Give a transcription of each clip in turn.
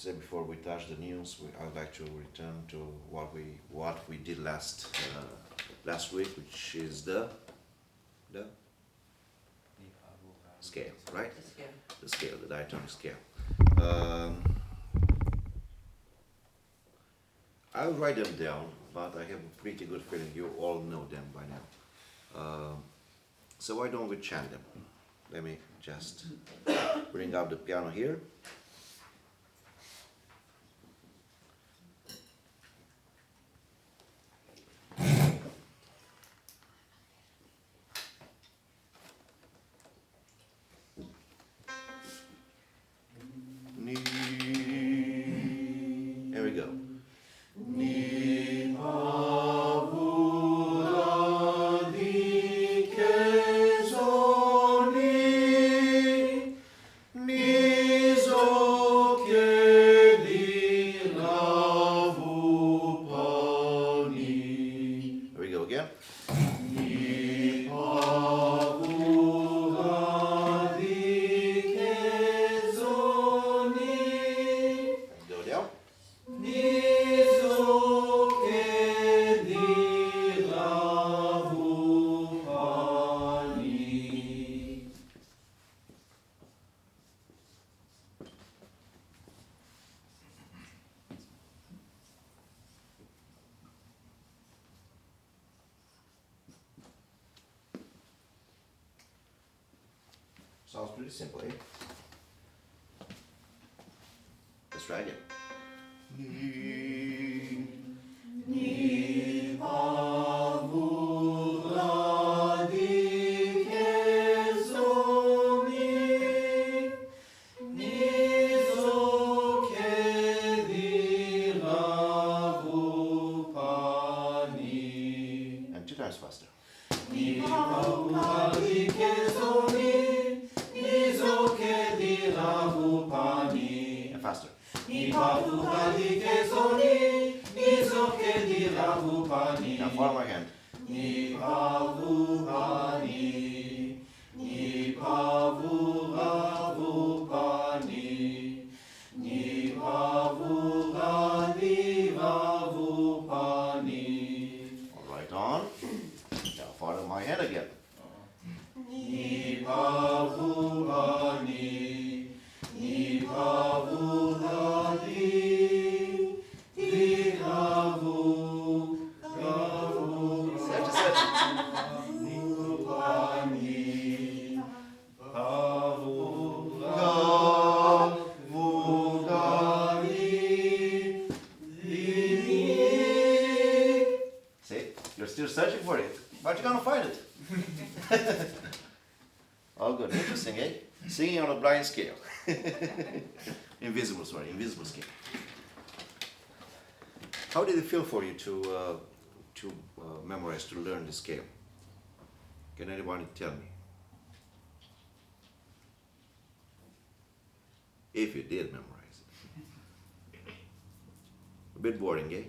say before we touch the news, I would like to return to what we did last week, which is the scale, right? The scale. The scale, the diatonic scale. Um, I'll write them down, but I have a pretty good feeling you all know them by now. So why don't we chant them? Let me just bring up the piano here. Here we go. Here we go again. Go down. Sounds pretty simple, eh? Let's try again. And two times faster. And faster. Now follow my hand. All right, on. Now follow my hand again. Search, search. See, you're still searching for it, but you're gonna find it. All good, interesting, eh? Singing on a blind scale. Invisible scale. How did it feel for you to memorize, to learn the scale? Can anybody tell me? If you did memorize it. A bit boring, eh?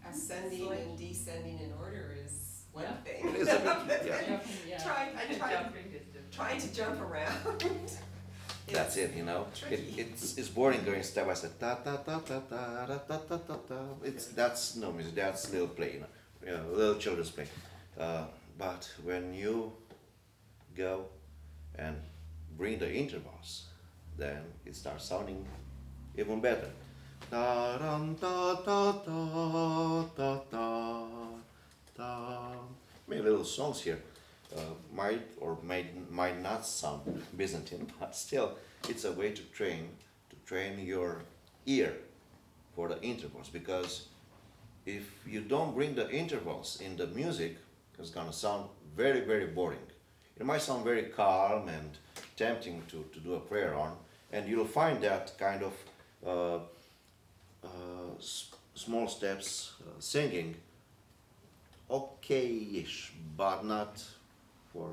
Ascending and descending in order is one thing. It is a bit, yeah. Trying to jump around. That's it, you know. tricky. It's boring going step by step. Ta ta ta ta ta ta ta ta ta ta. That's no music. That's little play, you know, little children's play. But when you go and bring the intervals, then it starts sounding even better. Ta ram ta ta ta ta ta ta. Many little songs here. Might or might not sound Byzantine, but still, it's a way to train your ear for the intervals. Because if you don't bring the intervals in the music, it's gonna sound very, very boring. It might sound very calm and tempting to do a prayer on, and you'll find that kind of small steps singing okay-ish, but not for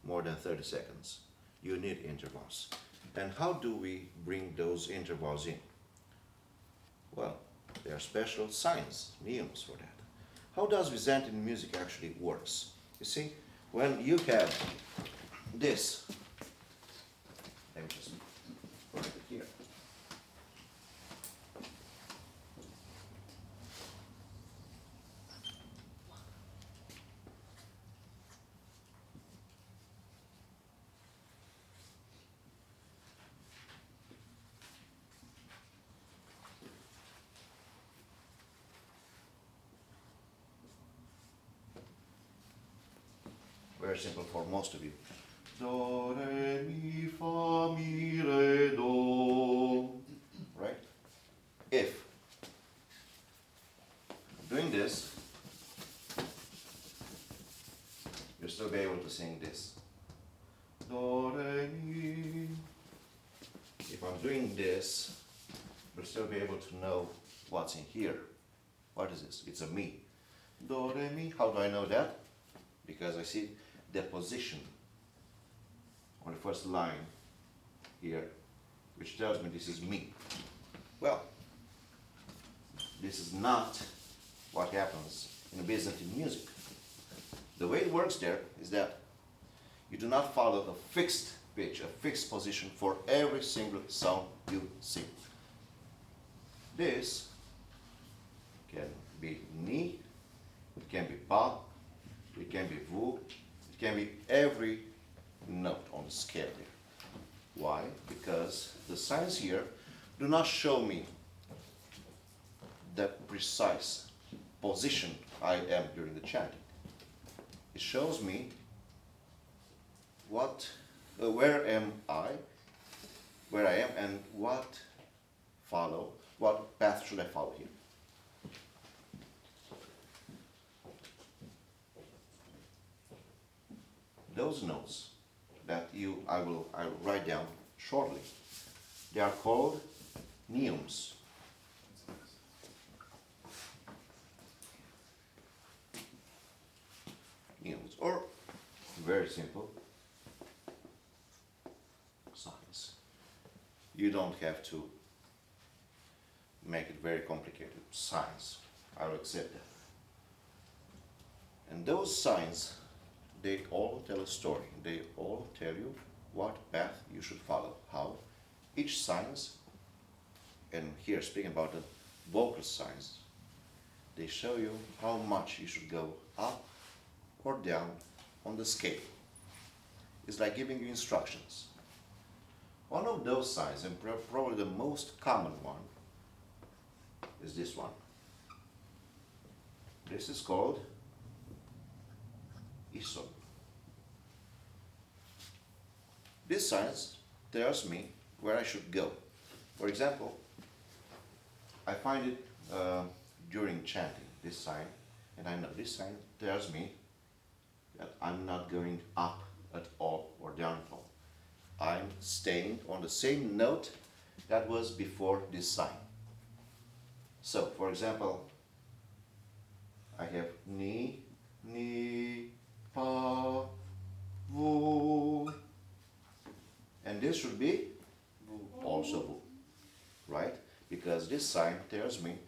more than 30 seconds. You need intervals. And how do we bring those intervals in? Well, there are special signs, neumes for that. How does Byzantine music actually works? You see, when you have this, let me just write it here. very simple for most of you. Do, re, mi, fa, mi, re, do. Right? If doing this, you'll still be able to sing this. Do, re, mi. If I'm doing this, you'll still be able to know what's in here. What is this? It's a mi. Do, re, mi. How do I know that? Because I see the position on the first line here, which tells me this is mi. Well, this is not what happens in Byzantine music. The way it works there is that you do not follow a fixed pitch, a fixed position for every single song you sing. This can be ni, it can be pa, it can be vu, it can be every note on the scale here. Why? Because the signs here do not show me the precise position I am during the chanting. It shows me where am I, where I am, and what path should I follow here. Those notes that I will write down shortly, they are called Neumes. Neumes, or very simple, signs. You don't have to make it very complicated. Signs, I will accept that. And those signs, they all tell a story. They all tell you what path you should follow, how each signs, and here speaking about the vocal signs, they show you how much you should go up or down on the scale. It's like giving you instructions. One of those signs, and probably the most common one, is this one. This is called Ison. This sign tells me where I should go. For example, I find it during chanting, this sign, and I know this sign tells me that I'm not going up at all or down at all. I'm staying on the same note that was before this sign. So, for example, I have ni, pa, vu, and this should be also vu, right? Because this sign tells me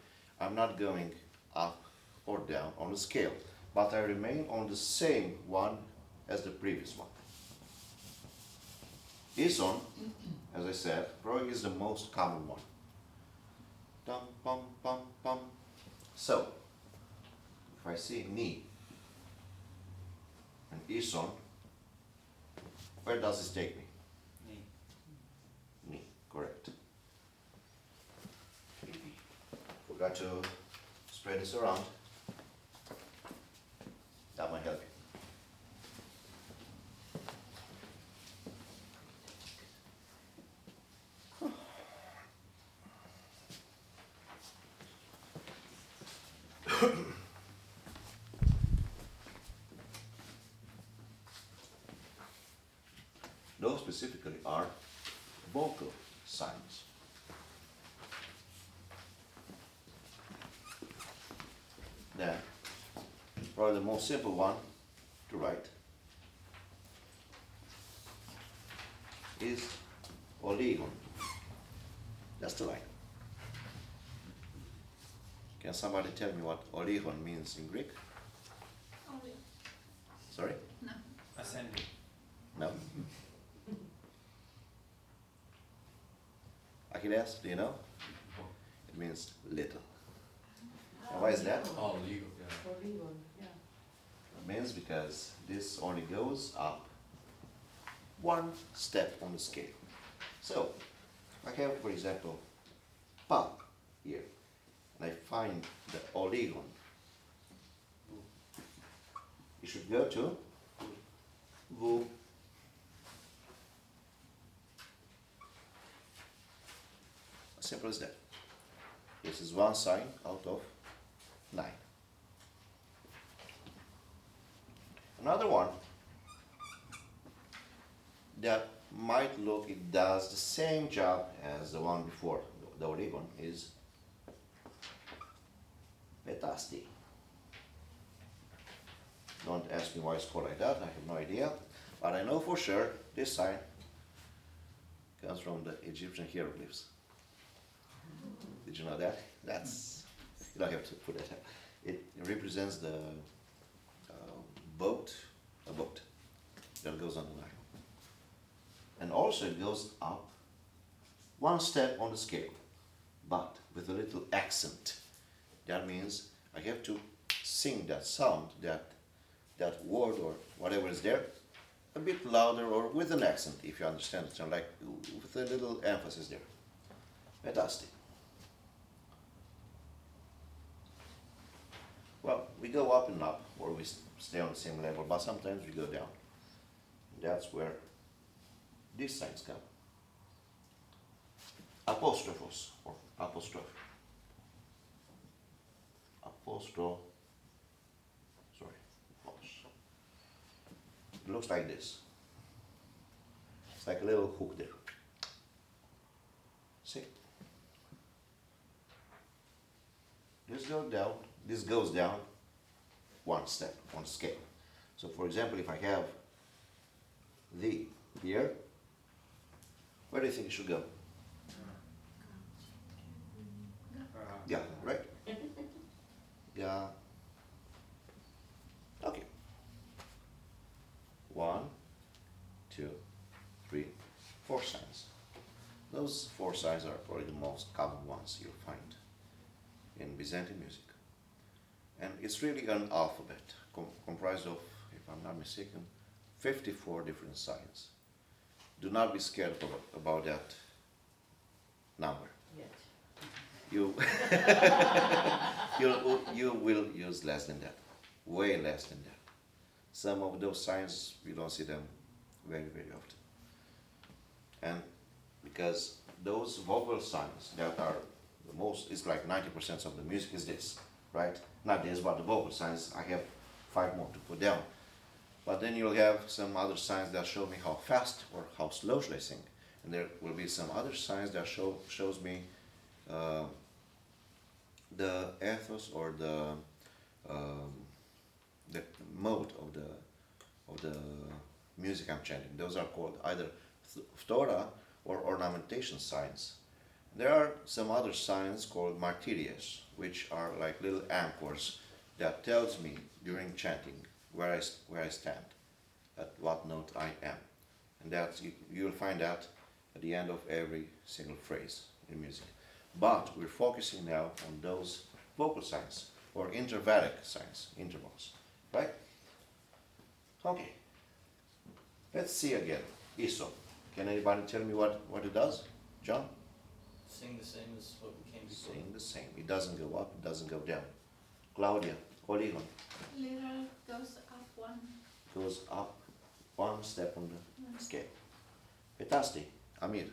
I'm not going up or down on the scale, but I remain on the same one as the previous one. Ison, as I said, probably is the most common one. Dum, pum, pum, pum. So, if I see ni and Ison, where does this take me? Ni, correct. Forgot to spread this around. That might help you. Those specifically are vocal signs. Then, probably the most simple one to write is oligon. That's the line. Can somebody tell me what oligon means in Greek? Only. Sorry? No. Ascending. No? Achilles, do you know? It means little. And why is that? Oh, legal, yeah. It means because this only goes up one step on the scale. So, I have, for example, pa here, and I find the oligon. You should go to vu. Simple as that. This is one sign out of 9. Another one that might look, it does the same job as the one before, the Oregon, is Petasti. Don't ask me why it's called like that, I have no idea. But I know for sure this sign comes from the Egyptian hieroglyphs. Did you know that? That's, you don't have to put it. It represents the boat, a boat that goes on the Nile. And also it goes up one step on the scale, but with a little accent. That means I have to sing that sound, that word or whatever is there, a bit louder or with an accent, if you understand it, so like with a little emphasis there. Fantastic. Well, we go up and up, or we stay on the same level, but sometimes we go down. That's where these signs come. Apostrophos, or apostrophe. It looks like this. It's like a little hook there. See? This goes down one step on scale. So for example, if I have the here, where do you think it should go? Yeah, right? Yeah. Okay. 1, 2, 3, 4 signs. Those 4 signs are probably the most common ones you'll find in Byzantine music. And it's really an alphabet comprised of, if I'm not mistaken, 54 different signs. Do not be scared about that number. Yes. You you will use less than that, way less than that. Some of those signs you don't see them very, very often. And because those vocal signs that are the most, it's like 90% of the music is this, right? Not this, but the vocal signs, I have 5 more to put down. But then you'll have some other signs that show me how fast or how slow should I sing. And there will be some other signs that shows me the ethos or the mode of the music I'm chanting. Those are called either phthora or ornamentation signs. There are some other signs called martyrias, which are like little anchors that tells me during chanting where I stand, at what note I am. And that's, you'll find that at the end of every single phrase in music. But we're focusing now on those vocal signs or intervallic signs, intervals, right? Okay. Let's see again. ISO. Can anybody tell me what it does? John? Sing the same as what we came before. Sing the same. It doesn't go up, it doesn't go down. Claudia, Oligon. Little goes up one. Goes up one step on the scale. Fantastic. Amir.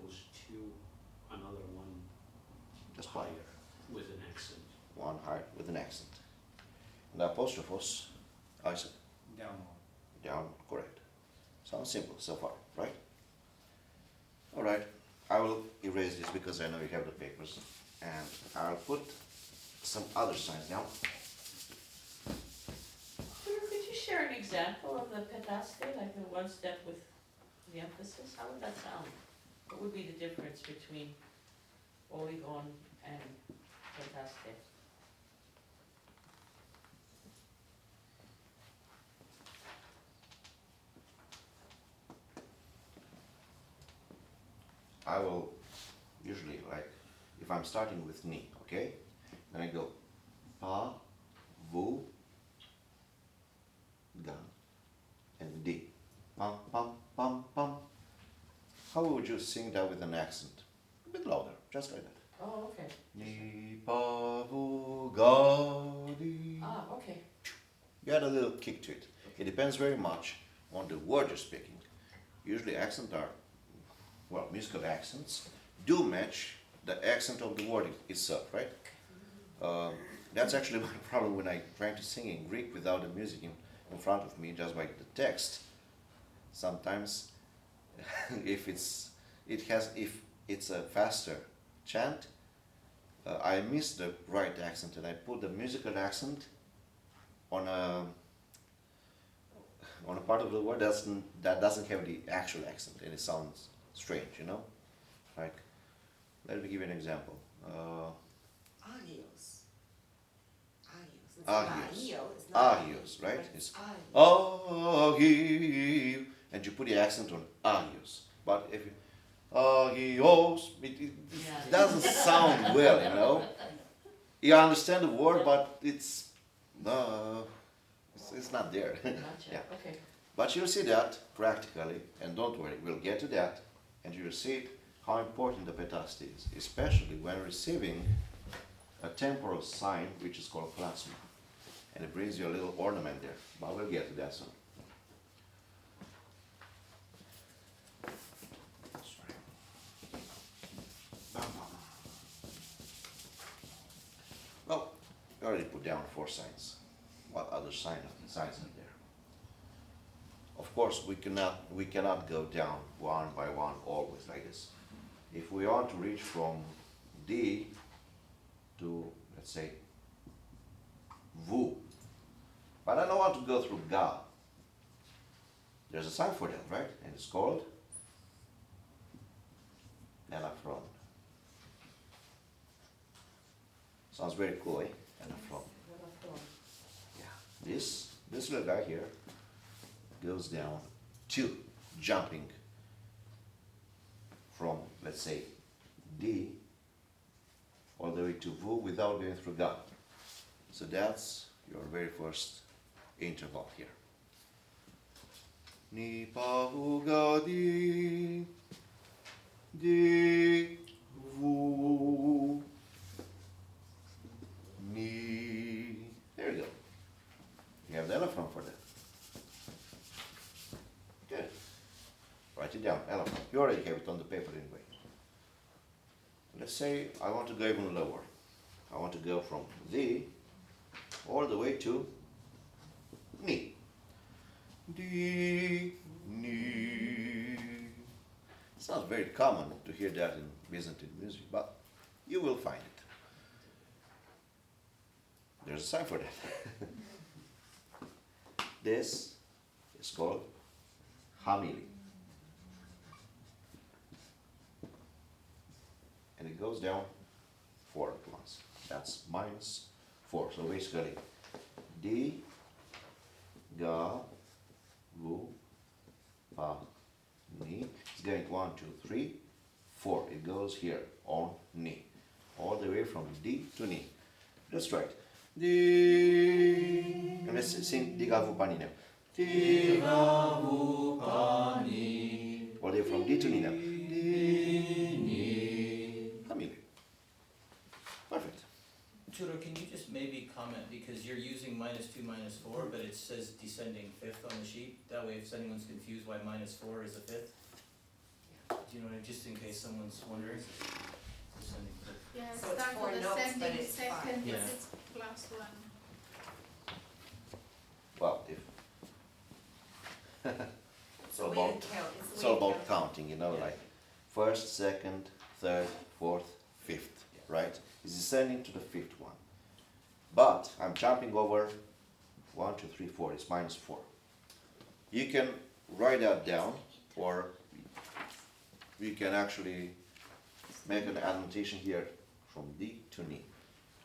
Goes to another one Just higher one. with an accent. One higher with an accent. And apostrophos, Isaac. Down one. Down, correct. Sounds simple so far, right? Alright, I will erase this because I know you have the papers. And I'll put some other signs now. Could you share an example of the petaste, like the one step with the emphasis? How would that sound? What would be the difference between Oligon and petaste? I will usually, like, if I'm starting with ni, okay? Then I go pa, vu, ga, and di. Pam, pam, pam, pam. How would you sing that with an accent? A bit louder, just like that. Oh, okay. Ni, pa, vu, ga, di. Ah, okay. You add a little kick to it. It depends very much on the word you're speaking. Usually accents are, well, musical accents do match the accent of the word itself, right? That's actually my problem when I try to sing in Greek without the music in front of me, just like the text. Sometimes, if it's a faster chant, I miss the right accent and I put the musical accent on a part of the word that doesn't have the actual accent and it sounds strange, you know? Like, let me give you an example. Agios. Agios. It's Agios. not Agio, it's not Agios, right? It's Agios. Agios, and you put the accent on Agios. But if you Agios, it doesn't sound well, you know. You understand the word, but it's not there. Gotcha, Yeah. okay. But you'll see that practically, and don't worry, we'll get to that, and you'll see how important the petasti is, especially when receiving a temporal sign which is called plasma. And it brings you a little ornament there, but we'll get to that soon. Well, we already put down 4 signs. What other signs are there? Of course, we cannot go down one by one always like this. If we want to reach from D to, let's say, Vu, but I don't want to go through Ga. There's a sign for that, right? And it's called Elafron. Sounds very cool, eh? Elafron. Yeah. This little guy here goes down to jumping from, let's say, D all the way to Vu without going through Ga. So that's your very first interval here. Ni pa vu ga di di vu ni. There you go. You have the elephant for that. Good. Write it down, elephant. You already have it on the paper anyway. Let's say I want to go even lower. I want to go from D all the way to Ni. Di, Ni. It's not very common to hear that in Byzantine music, but you will find it. There's a sign for that. This is called Hamili. And it goes down 4 at once. That's -4. So basically, D, Ga, Vu, Pa, Ni. It's going 1, 2, 3, 4. It goes here on Ni. All the way from D to Ni. Let's try it. D. And let's sing Di, Ga, Vu, Pa, Ni now. Di, Ga, Vu, Pa, Ni. All the way from D to Ni now. Di, Ni. Hamili. Perfect. Tudor, can you just maybe comment, because you're using -2, -4, but it says descending fifth on the sheet. That way, if anyone's confused why -4 is a fifth. Do you know what I mean? Just in case someone's wondering. Descending fifth. Yeah, So it's start 4 with notes, but ascending it's second, 5. but Yeah. it's +1. Well, if It's the way to count. it's all about counting, you know, Yeah. like first, second, third, fourth, fifth, right? It's descending to the 5th one. But I'm jumping over 1, 2, 3, 4. It's -4. You can write that down, or you can actually make an annotation here from D to Ni.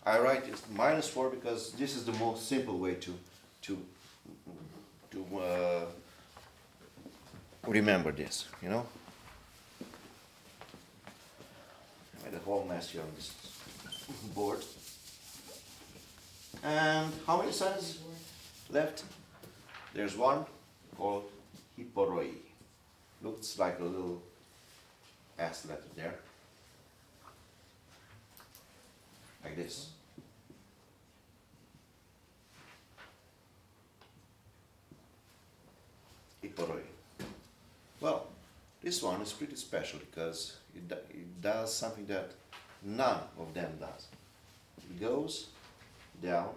I write it -4 because this is the most simple way to remember this, you know. I made a whole mess here on this board. And how many signs left? There's one called Hipporoi. Looks like a little S letter there. Like this. Iporoi. Well, this one is pretty special because it does something that none of them does. It goes down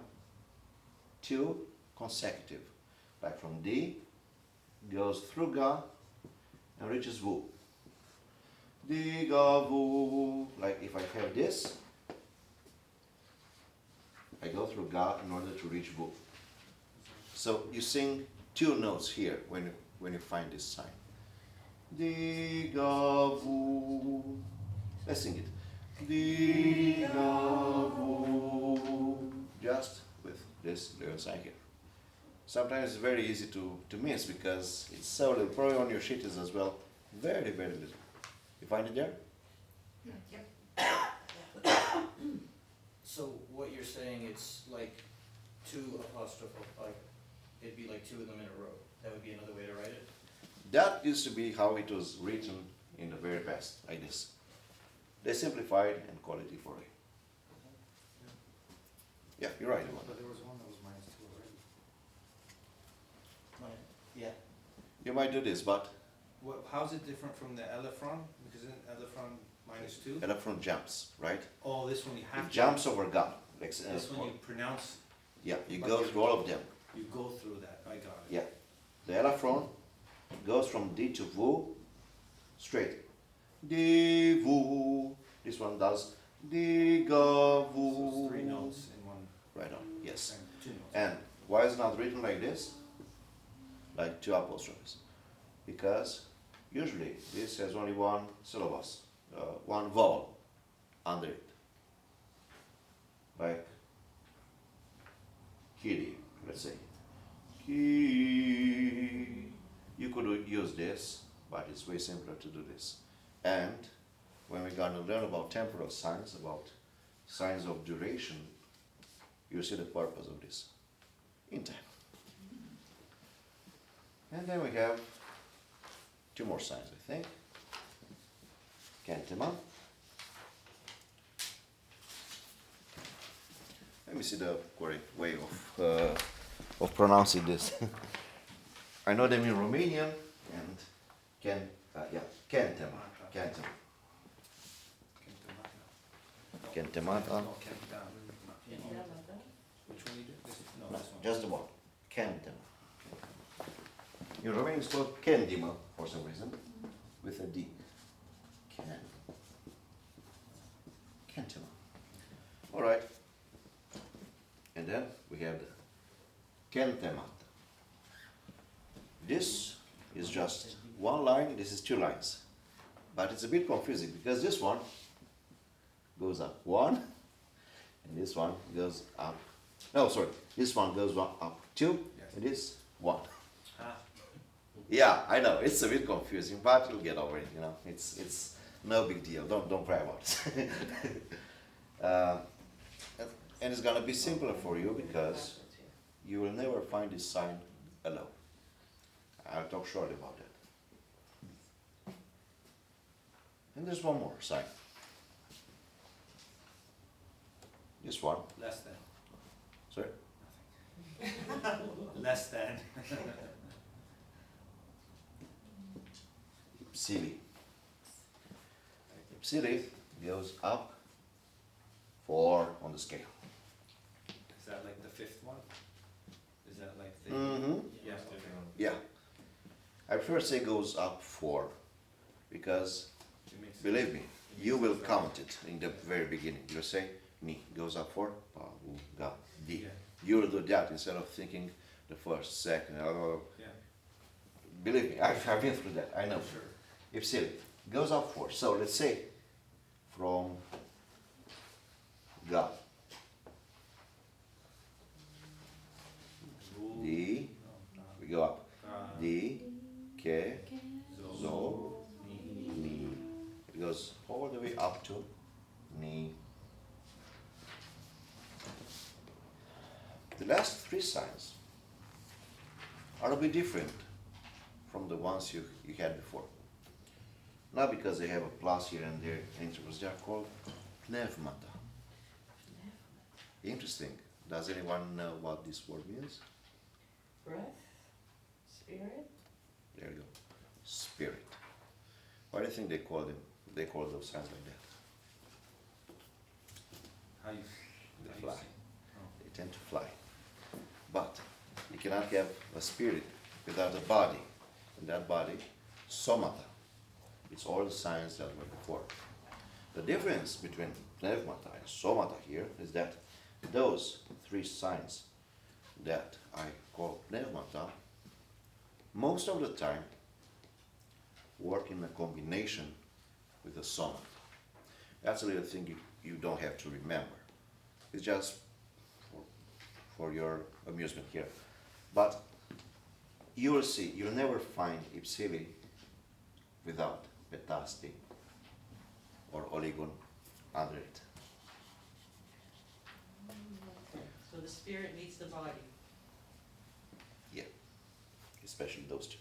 two consecutive, like from D, goes through Ga, and reaches Wu. D, Ga, Wu. Like if I have this, I go through Ga in order to reach Wu. So you sing two notes here when you find this sign. Di, Ga, Wu. Let's sing it. Di, Ga, Wu. Just with this little sign here. Sometimes it's very easy to miss because it's so little. Probably on your sheet is as well. Very, very little. You find it there? Yep. So what you're saying, it's like two apostrophe, like, it'd be like two of them in a row. That would be another way to write it? That used to be how it was written in the very best, like this. They simplified and call it Iporoi. Yeah, you're right. Ivan. But there was one that was -2 already. Yeah. You might do this, but How's it different from the elephron? Because in elephron -2. elephant jumps, right? Oh, this one you have It to. jumps over Ga. Like, This one you pronounce, yeah, you but go you- through all of them. you go through that. I got it. Yeah. The elephron goes from D to Wu straight. D, Wu. This one does D, Ga, So Wu. it's 3 notes in one. Right on, yes. And 2 notes. And why is it not written like this? Like two apostrophes? Because usually this has only one syllabus, one vowel under it. Like Kiri, let's say. Ki. You could use this, but it's way simpler to do this. And when we're going to learn about temporal signs, about signs of duration, you see the purpose of this in time. And then we have two more signs, I think. Kentema. Let me see the correct way of pronouncing this. I know them in Romanian and Kentema. Kentema. Kentemata. No, Kentama. Which one you do? This, no, No, this one. just the one. Kentema. In Romanian it's called Kendima for some reason, with a D. Kentema. Alright. And then we have the Kentemat. This is just one line, this is two lines. But it's a bit confusing because this one goes up 1 and this one goes up. No, sorry, this one goes up 2 Yes. and this 1. Ah, Yeah, I know, it's a bit confusing, but you'll get over it, you know. It's no big deal, don't cry about it. And it's gonna be simpler for you because you will never find this sign alone. I'll talk shortly about that. And there's one more sign. This one, less than. sorry, Less than. Psili. Psili goes up 4 on the scale. Is that like the 5th one? Is that like the? Mm-hmm. Yeah, okay. Yeah. I prefer say goes up 4 because It makes believe me, you will count it in the very beginning. You'll say ni goes up 4, pa, u, ga, di. Yeah. You'll do that instead of thinking the first, second. Yeah. Believe me, I've been through that. I know. Sure. If Psili goes up 4, so let's say from ga, di, we go up. Di, ke, zo, ni. It goes all the way up to ni. The last 3 signs are a bit different from the ones you had before. Not because they have a plus here and there intervals, they are called pneumata. Interesting. Does anyone know what this word means? Breath, spirit, There you go. Spirit. Why do you think they call them? They call those signs like that? How you, They how you fly. see? Oh. They tend to fly. But you cannot have a spirit without a body. And that body, somata. It's all the signs that were before. The difference between pneumata and somata here is that those three signs that I call pneumata, most of the time work in a combination with a sonata. That's a little thing you don't have to remember. It's just for your amusement here. But you will see, you'll never find ipsili without petasti or oligon under it. So the spirit needs the body. Yeah, especially those two.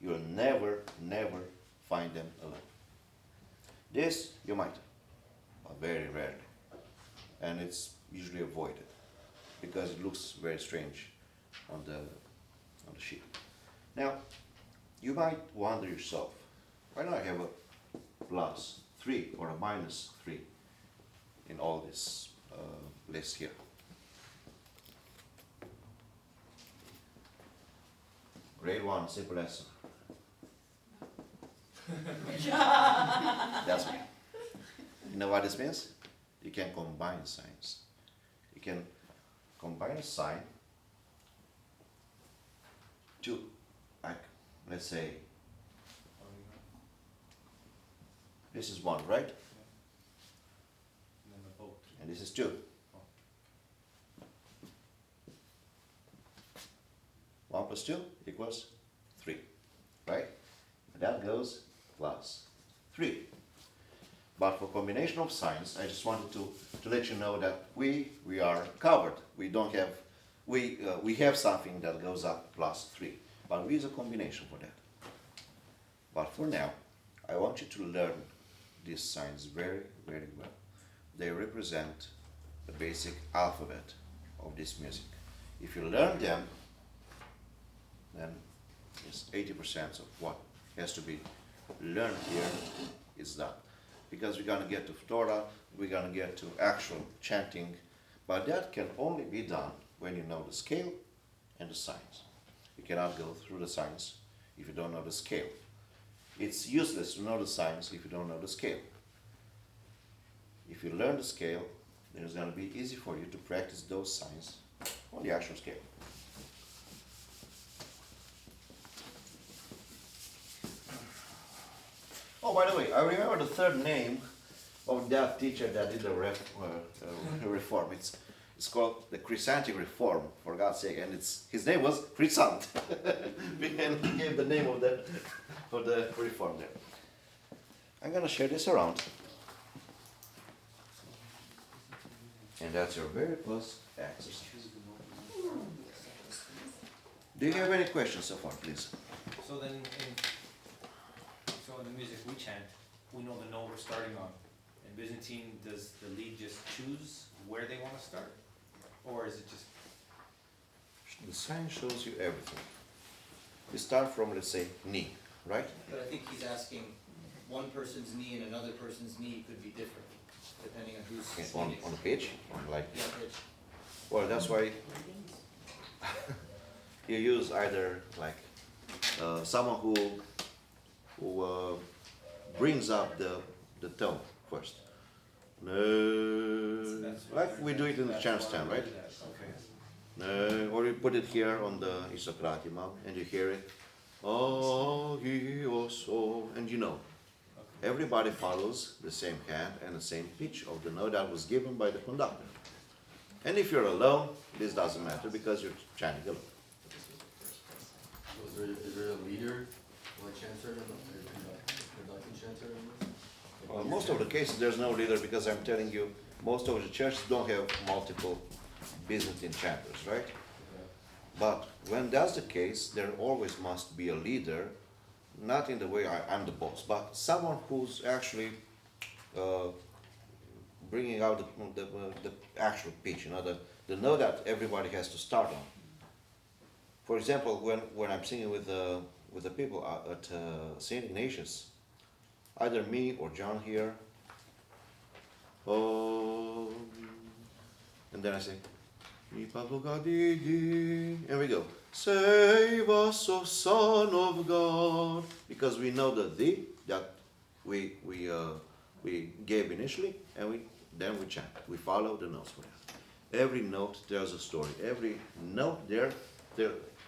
You'll never, never find them alone. This you might, but very rarely. And it's usually avoided because it looks very strange on the sheet. Now, you might wonder yourself, why don't I have a +3 or a -3 in all this list here? Grade 1, simple lesson. That's me. You know what this means? You can combine signs. You can combine a sign to, like, let's say, this is 1, right? And then the boat. And this is 2. 1 plus 2 equals 3, right? And that goes +3. But for combination of signs, I just wanted to let you know that we are covered. We don't have, we have something that goes up +3, but we use a combination for that. But for now, I want you to learn these signs very, very well. They represent the basic alphabet of this music. If you learn them, then it's 80% of what has to be learned here is done. Because we're going to get to Torah, we're going to get to actual chanting, but that can only be done when you know the scale and the signs. You cannot go through the signs if you don't know the scale. It's useless to know the signs if you don't know the scale. If you learn the scale, then it's going to be easy for you to practice those signs on the actual scale. Oh, by the way, I remember the third name of that teacher that did the reform. It's called the Chrysantic Reform, for God's sake, and his name was Chrysant. We gave the name of the reform there. I'm gonna share this around, and that's your very first exercise. Do you have any questions so far, please? So then, in the music we chant, we know the note we're starting on. In Byzantine, does the lead just choose where they want to start? Or is it just... The sign shows you everything. You start from, let's say, knee, right? But I think he's asking, one person's knee and another person's knee could be different, depending on who's singing. On the pitch, like. Yeah, pitch. Well, that's why you use either like someone who brings up the tone first. Like we do it in the chant stand, right? Okay. Or you put it here on the Isokratima and you hear it. Oh, and you know. Everybody follows the same hand and the same pitch of the note that was given by the conductor. And if you're alone, this doesn't matter because you're chanting alone. So is there a leader, or a chanter, and a conducting chanter? Well, most of the cases there's no leader because I'm telling you, most of the churches don't have multiple Byzantine chanters, right? But when that's the case, there always must be a leader, not in the way I'm the boss, but someone who's actually bringing out the actual pitch, you know, the note that everybody has to start on. For example, when I'm singing with with the people at St. Ignatius, either me or John here, oh, and then I say, and we go, save us, O Son of God, because we know the thee that we gave initially, and then we chant. We follow the notes for that. Every note tells a story. Every note there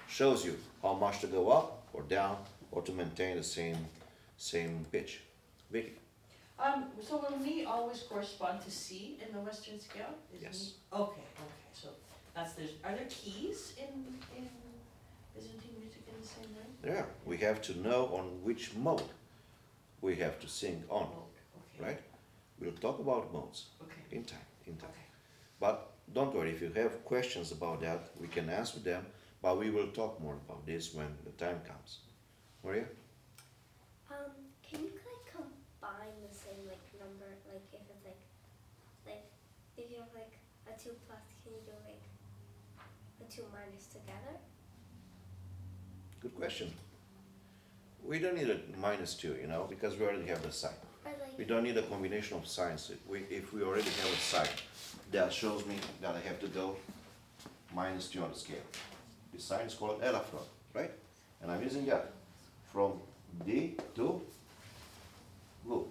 shows you how much to go up or down or to maintain the same pitch. Vicky? So will mi always correspond to C in the Western scale? Is Yes. mi- Okay, so are there keys in Byzantine music in the same way? Yeah, we have to know on which mode we have to sing on, Okay. right? We'll talk about modes Okay, in time. okay. But don't worry, if you have questions about that, we can answer them, but we will talk more about this when the time comes. Maria? Can you like combine the same like number, like if it's like if you have like a 2 plus, can you do like a 2 minus together? Good question. We don't need a -2, because we already have the sign. Or like We don't need a combination of signs. If we already have a sign, that shows me that I have to go -2 on the scale. The sign is called elafron, right? And I'm using that from D to Gu.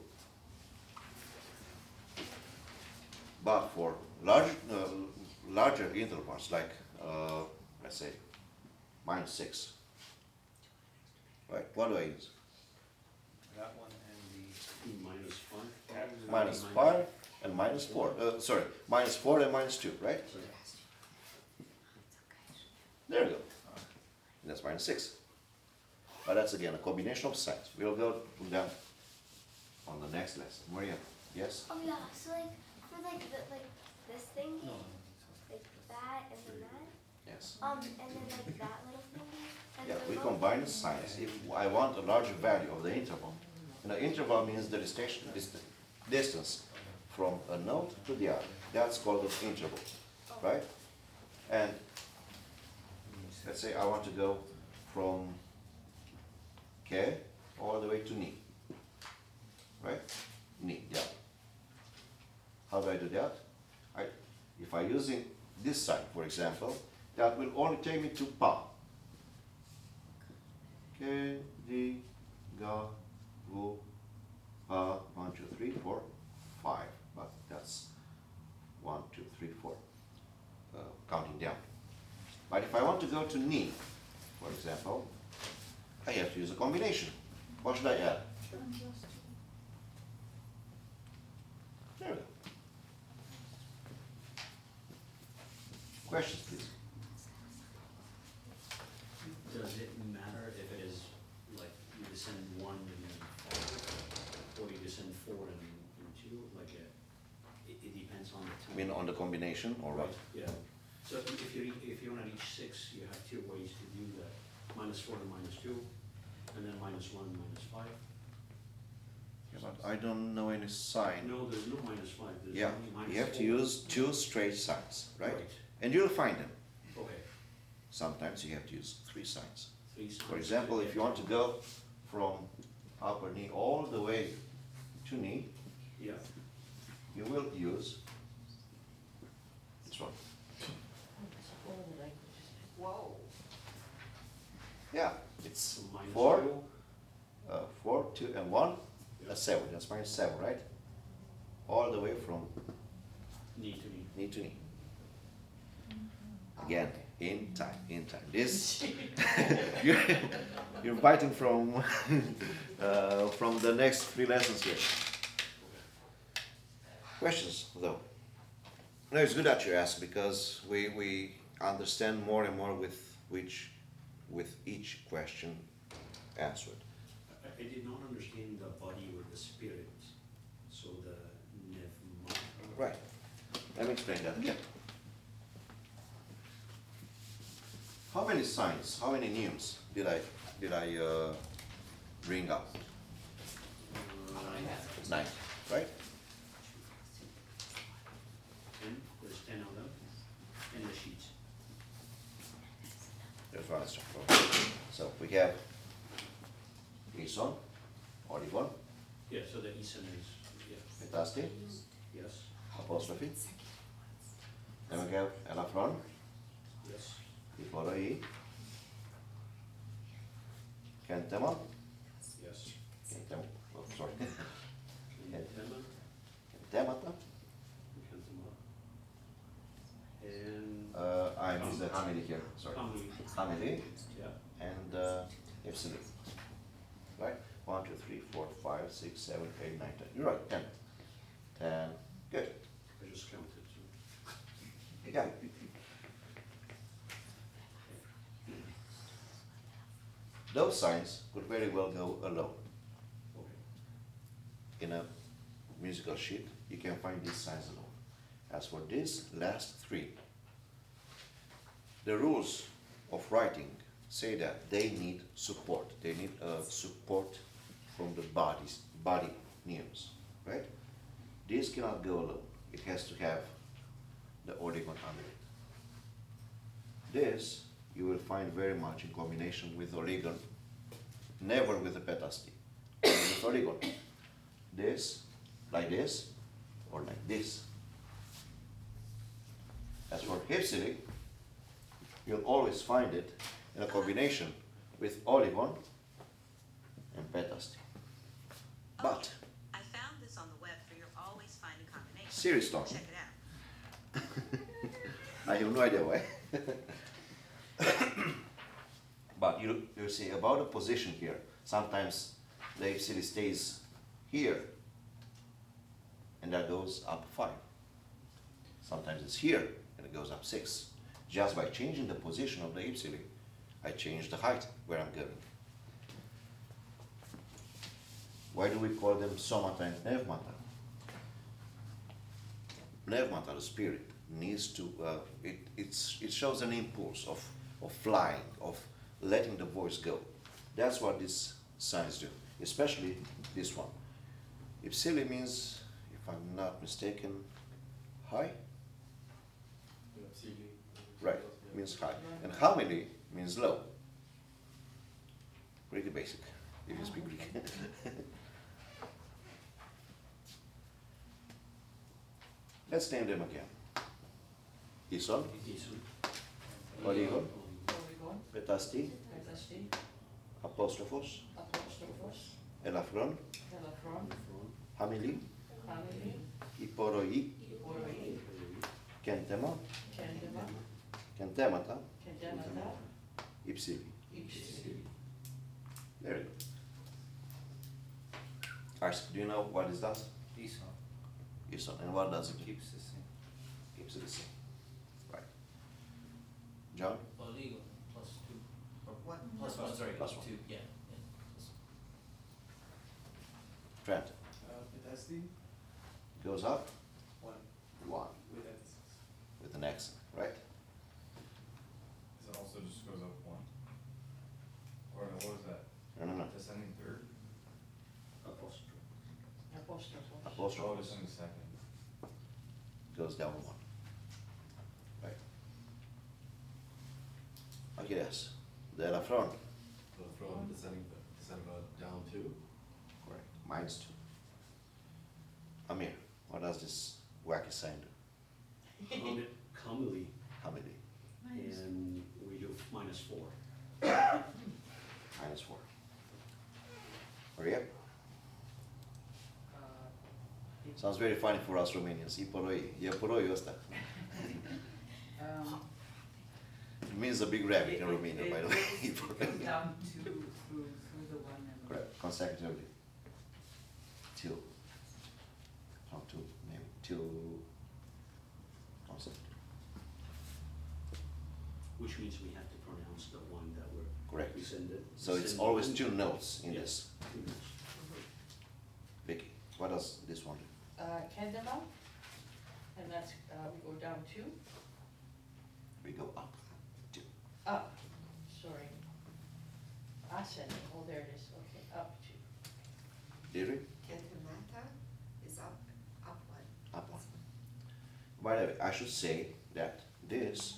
But for larger intervals, like let's say -6, right? What do I use? That one and the -5. -5 and -4. Sorry, -4 and -2, right? There you go. And that's -6. But that's again a combination of signs. We'll go to them on the next lesson. Maria, yes? oh yeah, so like for like this thing, like that and then that, Yes. and then like that little thing. And Yeah, the we little- combine the signs. If I want a larger value of the interval, and the interval means the distance from a note to the other. That's called an interval, right? And let's say I want to go from K all the way to Ni, right? Ni, yeah. How do I do that? If I'm using this sign, for example, that will only take me to Pa. K, D, Ga, Gu, Pa, 1, 2, 3, 4, 5. But that's 1, 2, 3, 4, counting down. But if I want to go to Ni, for example, I have to use a combination. What should I add? There we go. Questions, please. Does it matter if it is like you descend 1 and then 5, or you descend 4 and 2? Like it depends on the time. I mean, on the combination or what? Right, yeah. So if you want to reach 6, you have 2 ways to do that: -4 to -2, and then -1, -5. Yeah, but I don't know any sign. No, there's no -5. There's Yeah, only you have to -4. use 2 straight signs, right? Right. And you'll find them. Okay. Sometimes you have to use 3 signs. 3 signs. For example, if you want to go from upper knee all the way to knee, Yeah. you will use this one. All the languages. Whoa. Yeah, it's So -2. 4, 2, and 1. Yeah. That's 7. That's -7, right? All the way from Knee to knee. knee to knee. Again, in time. This you're biting from the next 3 lessons here. Questions though? No, it's good that you ask because we understand more and more with each question answered. I did not understand the body or the spirit, so the nevma. Right. Let me explain that again. How many signs, how many neumes did I bring up? 9, right? 10, there's 10 of them, in the sheet. There's one extra. So we have Ison, Oregon, Yeah, so the Eason is, yeah, Metasti, yes, apostrophe, Emagav, Elafron, yes, Iporoi, Kentema, yes. Kentem, oh, sorry, Kentema, Kentemata, Kentema. And I missed the Hamili here, sorry. Hamli, Hamili yeah, and Ipsili. Right? 1, 2, 3, 4, 5, 6, 7, 8, 9, 10. You're right, 10. 10. Good. I just counted, so. Yeah. Those signs could very well go alone. Okay. In a musical sheet, you can find these signs alone. As for these last three, the rules of writing say that they need support. They need support from the body neumes, right? This cannot go alone. It has to have the Oregon under it. This you will find very much in combination with Oregon, never with the petasti, with Oregon. This, or like this. As for Hypsili, you'll always find it in a combination with Oregon and petasti. But, I found this on the web for your always finding combination. serious talking, Check it out. I have no idea why. But you see about the position here, sometimes the Hypsili stays here and that goes up 5. Sometimes it's here and it goes up 6. Just by changing the position of the Hypsili, I change the height where I'm going. Why do we call them somata and pneumata? Pneumata, the spirit, needs to, it shows an impulse of flying, of letting the voice go. That's what these signs do, especially this one. Hypsili means, if I'm not mistaken, high? Right, means high. And hamili means low. Pretty basic, if you speak Greek. Let's name them again. Ison, Eason. Oregon, Oregon, Petasti, Petasti, Apostrophos, Apostrophos, Elafron, Elafron, Hamili, Hamili, Iporoi, Oroi, Kentema, Kendema, Kentemata, Kendemata, Hypsili. Ipsili. Very good. Ars, do you know what is that? Ison Ison, and what does it do? keeps the same. Keeps it the same. Right. John? Oregon plus 2, or What? plus 1, sorry, Plus one. 2, yeah, yeah. Trent? Pedasti, Goes up? 1 1. with emphasis. With an accent, right? Is it also just goes up 1? Or no, what is that? No. Descending third? Apostrophe. Apostrophos. Oh, Apostrophe descending second. goes down 1. Right. Okay, yes. The Elafron. So from descending down 2. Correct. Minus 2. Amir, what does this wacky sign do? Hamili, Hamili. and we do minus 4. Minus 4. Maria? Sounds very funny for us Romanians. Iporoi. Iporoi ăsta. It means a big rabbit in Romania, by the way. Iporoi. Down through the one and. Correct. Consecutively. Till. From 2, maybe. Till. Consecutively. Which means we have to pronounce the one that we're. Correct. We send it. So it's always 2 notes in Yes, this. 2 notes. Vicky, what does this one do? Kendema, and that's, we go down 2, We go up. 2. up, sorry. Ascending, oh, there it is, okay, up 2. Did we? Kentemata is up 1. Up 1. By the way, I should say that this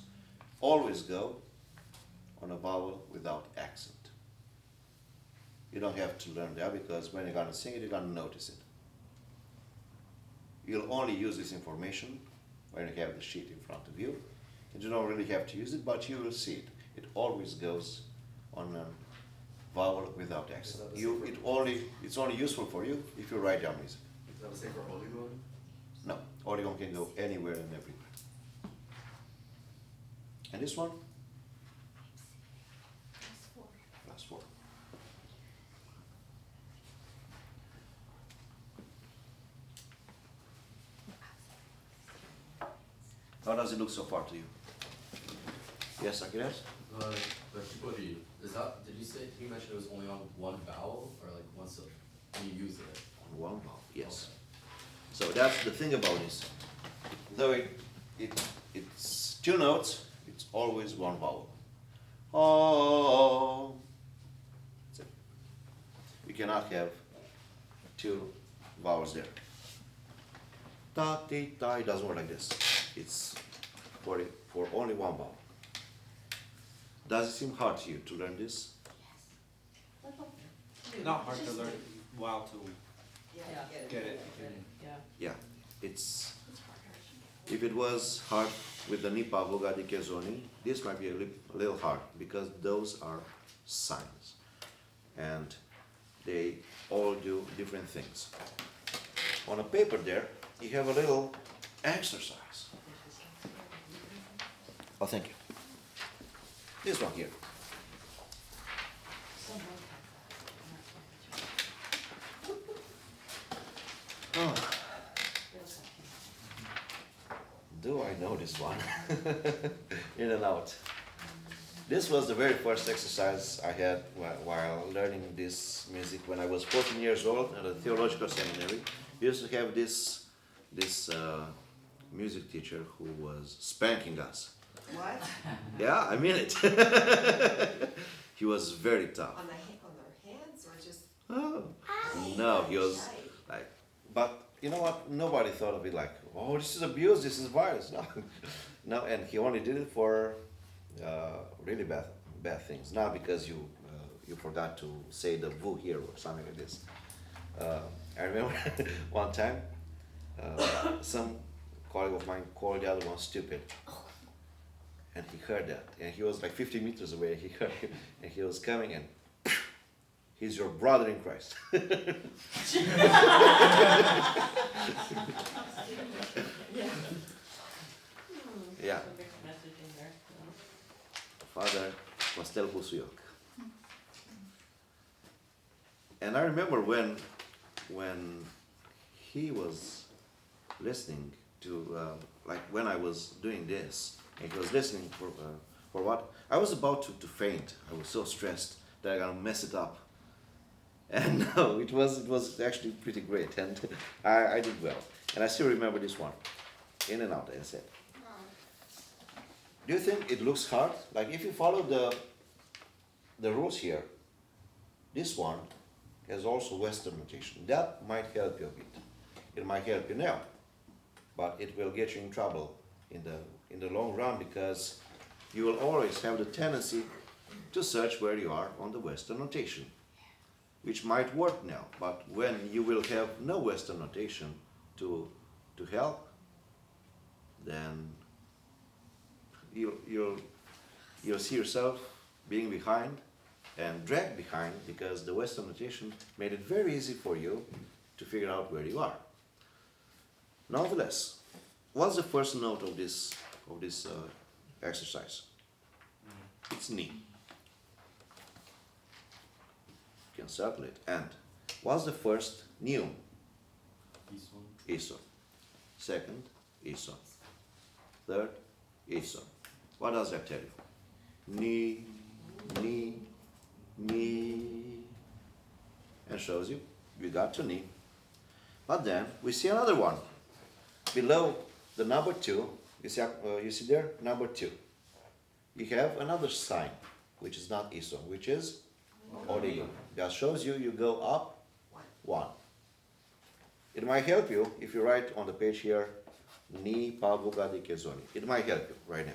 always go on a vowel without accent. You don't have to learn that because when you're gonna sing it, you're gonna notice it. You'll only use this information when you have the sheet in front of you. And you don't really have to use it, but you will see it. It always goes on a vowel without accent. It's only useful for you if you write down music. Is that the same for Olygon? No, Oregon can go anywhere and everywhere. And this one? Plus 4. How does it look so far to you? Yes, Agnes? The Kibori, did you say, you mentioned it was only on one vowel, or like one syllable? When you use it? On one vowel, yes. So that's the thing about this. Though it's 2 notes, it's always one vowel. Oh. That's it. You cannot have 2 vowels there. Ta, ti, ta, it doesn't work like this. It's for only one vowel. Does it seem hard to you to learn this? Not hard to learn, while to Yeah, get it. Yeah. Yeah, it's, if it was hard with the Nipa Voga di Kezoni, this might be a little hard because those are signs and they all do different things. On a paper there, you have a little exercise. Oh, thank you. This one here. Oh. Do I know this one? In and out. This was the very first exercise I had while learning this music when I was 14 years old at a theological seminary. We used to have this music teacher who was spanking us. What? Yeah, I mean it. He was very tough. On their hands or just? Oh. No, he was like, but you know what? Nobody thought of it like, oh, this is abuse, this is violence. No, no, and he only did it for really bad things. Not because you forgot to say the vu here or something like this. I remember one time some colleague of mine called the other one stupid. And he heard that, and he was like 50 meters away. He heard him, and he was coming, and he's your brother in Christ. Yeah. Father Pastel Busuyok. And I remember when he was listening to, like when I was doing this, and he was listening for what? I was about to faint. I was so stressed that I'm gonna mess it up. And no, it was actually pretty great, and I did well. And I still remember this one, in and out, as I said. Do you think it looks hard? Like if you follow the rules here, this one has also Western notation. That might help you a bit. It might help you now, but it will get you in trouble in the long run because you will always have the tendency to search where you are on the Western notation, which might work now, but when you will have no Western notation to help, then you'll see yourself being behind and dragged behind because the Western notation made it very easy for you to figure out where you are. Nonetheless, what's the first note of this exercise? It's ni. You can circle it. And what's the first new? Ison. Second, ison. Third, ison. What does that tell you? Ni, ni, ni. And shows you we got to ni. But then we see another one. Below the number 2, you see there, number 2. You have another sign, which is not ison, which is oligo. That shows you go up 1. It might help you if you write on the page here, ni pavuga di kezoni. It might help you right now.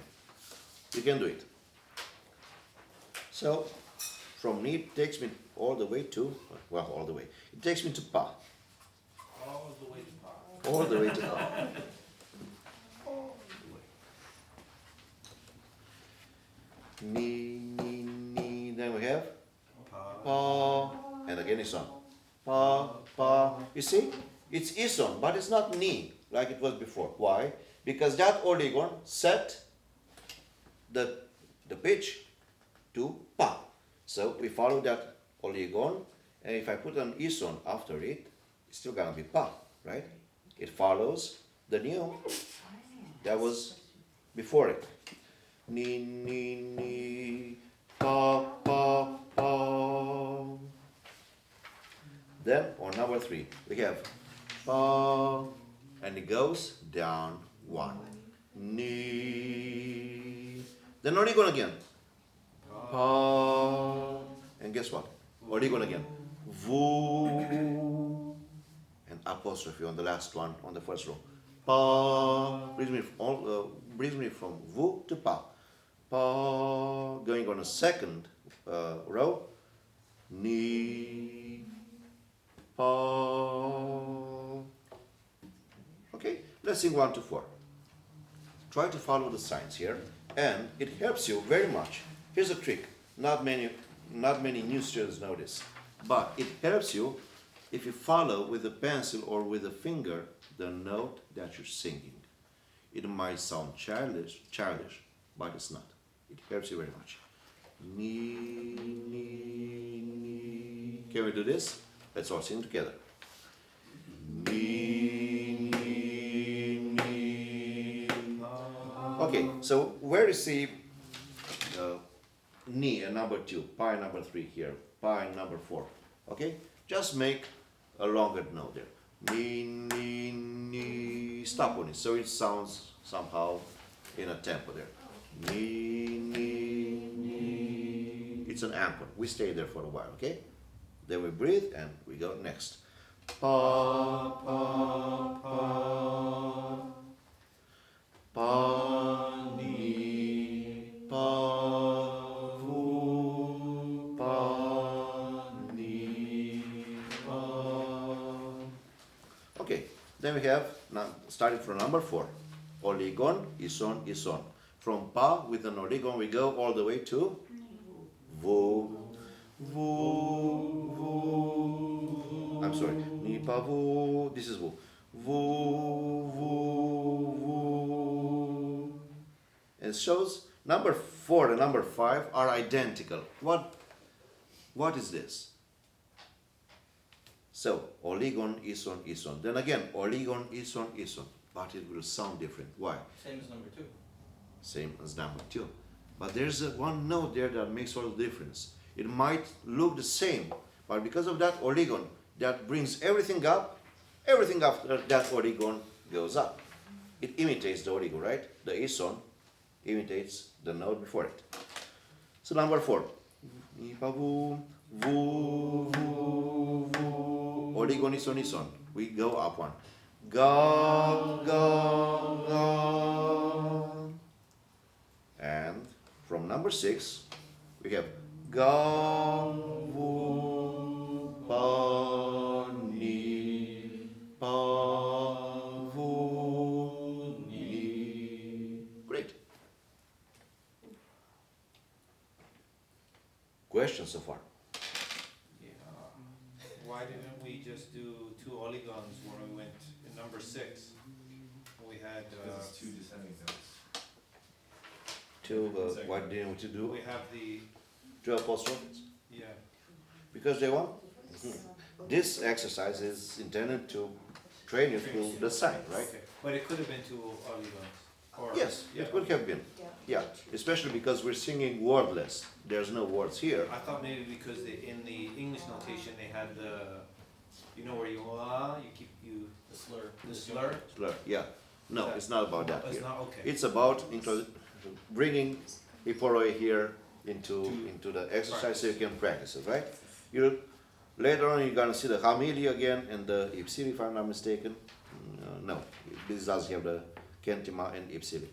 You can do it. So, from ni takes me all the way to, well, all the way. It takes me to Pa. All the way to Pa. All the way to Pa. Ni, ni, ni. Then we have Pa. And again Ison. Pa, Pa. You see? It's Ison, but it's not Ni like it was before. Why? Because that oligon set the pitch to Pa. So we follow that oligon, and if I put an Ison after it, it's still gonna be Pa, right? It follows the new that was before it. Ni, ni, ni, Pa, Pa, Pa. Then on number 3, we have Pa, and it goes down 1. Ni. Then oligon again. Pa. And guess what? Oligon again. Vu. And apostrophe on the last one, on the first row. Pa. Brings me from Vu to Pa. Pa. Going on a second row. Ni. Pa. Okay, let's sing 1 to 4. Try to follow the signs here, and it helps you very much. Here's a trick. Not many new students know this, but it helps you if you follow with a pencil or with a finger the note that you're singing. It might sound childish, but it's not. It helps you very much. Ni, ni, ni. Can we do this? Let's all sing together. Ni, ni, ni. Okay, so where is the Ni and number 2, Pa and number 3 here, Pa and number 4. Okay, just make a longer note there. Ni, ni, ni. Stop on it so it sounds somehow in a tempo there. Ni, ni, ni. It's an anchor. We stay there for a while, okay? Then we breathe and we go next. Pa, pa, pa. Pa, ni, pa, vu, pa, ni, pa. Okay, then we have, now starting from number 4. Oligon, Ison, Ison. From Pa with an oligon we go all the way to Vu. Vu, vu. I'm sorry. Ni, pa, vu. This is Vu. Vu, vu, vu. And it shows number 4 and number 5 are identical. What is this? So, oligon, ison, ison. Then again, oligon, ison, ison. But it will sound different. Why? Same as number 2. Same as number 2. But there's one note there that makes all the difference. It might look the same, but because of that oligon that brings everything after that oligon goes up. It imitates the oligon, right? The ison imitates the note before it. So number 4. Ni, pa, vu, vu, vu, vu. Oligon, ison, ison. We go up 1. Ga, ga, ga. And from number 6, we have Ga, vu, pa, ni, pa, vu, ni. Great. Questions so far? Yeah. Why didn't we just do 2 oligons when we went in number 6? We had, Because it's 2 descending notes. What didn't we do? we have the, 2 apostrophes. yeah, Because they want. This exercise is intended to train you through the sign, right? okay, but it could have been 2 oligons, or? Yes, yeah. it could have been. Yeah, especially because we're singing wordless. There's no words here. I thought maybe because in the English notation, they had the, you know where you The slur. the slur? Slur, yeah. No, it's not about that It's here. not, okay. It's about bringing Iporoi here into the exercise so you can practice it, right? Later on you're gonna see the Hamili again and the Ipsili, if I'm not mistaken. No, this doesn't have the Kentima and Ipsili.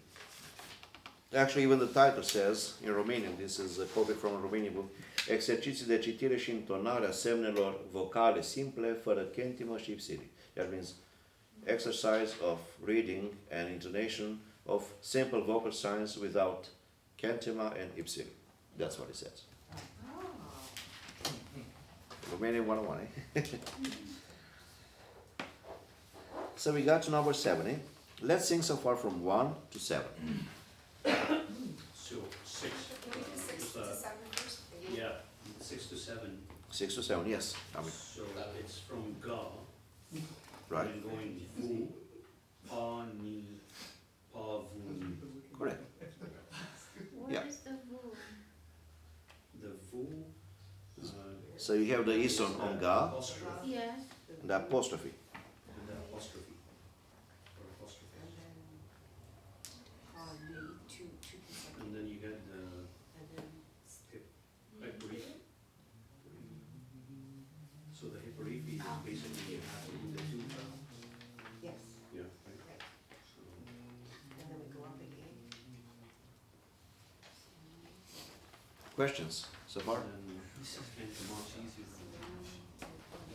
Actually, even the title says in Romanian, this is a copy from a Romanian book, exerciții de citire și intonare a semnelor vocale simple, fără chentimă și ipsilii. That means exercise of reading and intonation of simple vocal signs without chentima and ipsilii. That's what it says. Romanian 101, eh? So we got to number 7, eh? Let's sing so far from 1 to 7. So, 6. Can we do 6 to 7 first? Yeah, 6 to 7. 6 to 7, yes. I mean, So it's from ga. right? And going vu, pa, ni, pa, vu, ni. Correct. What Yeah. is the rule? The vu, So you have the is on ga apostrophe, Yes. and the apostrophe. and the apostrophe. Or apostrophe. And then, two consecutive. And then you get the And then, hyperiph. So the hyperiph is basically you have to do the 2 vowels. yes, Yeah, right. right. So, And then we go up again. Questions so far? and then this is kind of much easier.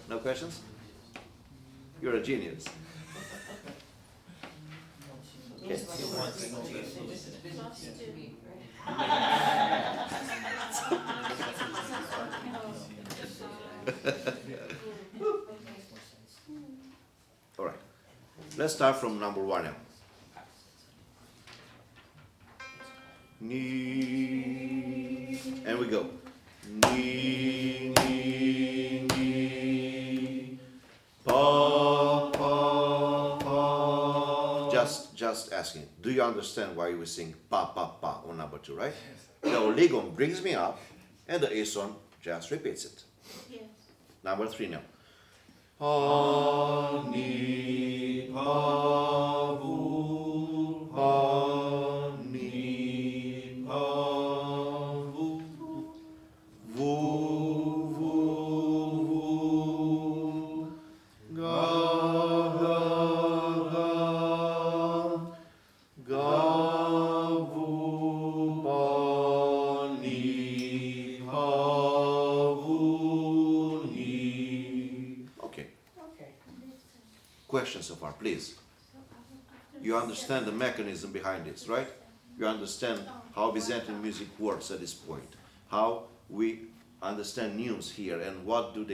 No questions? You're a genius. Those Okay. are You the want ones to that know go this. to- Just do. All right. Let's start from number 1 now. Ni, and we go. Ni, ni, ni, pa, pa, pa. Just asking. Do you understand why we sing pa, pa, pa on number 2, right? The oligon brings me up, and the ison just repeats it. Yes. Number 3 now. Pa, ni, pa, vu, pa, ni, pa, vu, vu, vu, vu, ga, ga, ga, ga, vu, pa, ni, pa, vu, ni. Okay. Okay. Questions so far, please. You understand the mechanism behind this, right? You understand how Byzantine music works at this point, how we understand Neumes here, and what do?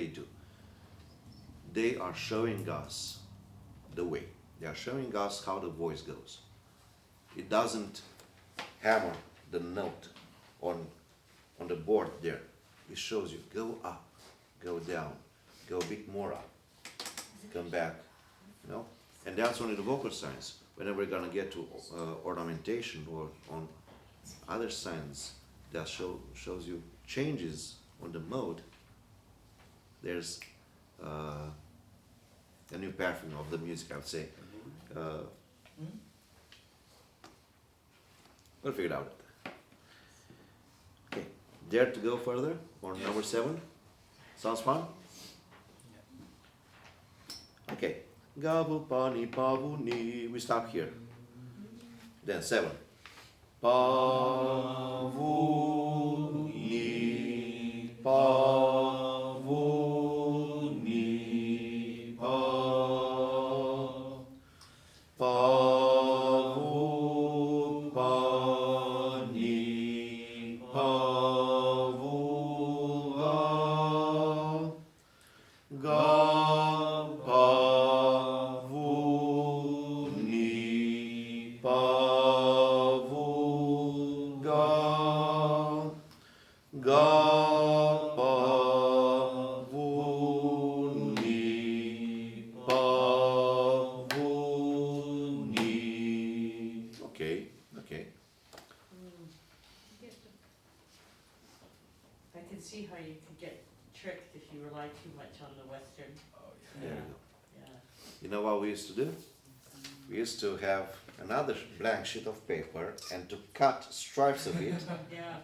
They are showing us the way. They are showing us how the voice goes. It doesn't hammer the note on the board there. It shows you go up, go down, go a bit more up, come back, you know? And that's only the vocal signs. Whenever we're gonna get to ornamentation or on other signs that shows you changes on the mode, there's a new pattern of the music, I would say. We'll figure it out. Okay, dare to go further on number 7? Sounds fun? Okay. Gabu pani pavu ni. We stop here. Then 7. Pavu ni. Pavu ni. Pa. Pavu pa ni. Pavu ga. Ga. I can see how you could get tricked if you rely too much on the Western. There you go. Yeah. You know what we used to do? We used to have another blank sheet of paper and to cut stripes of it. Yeah.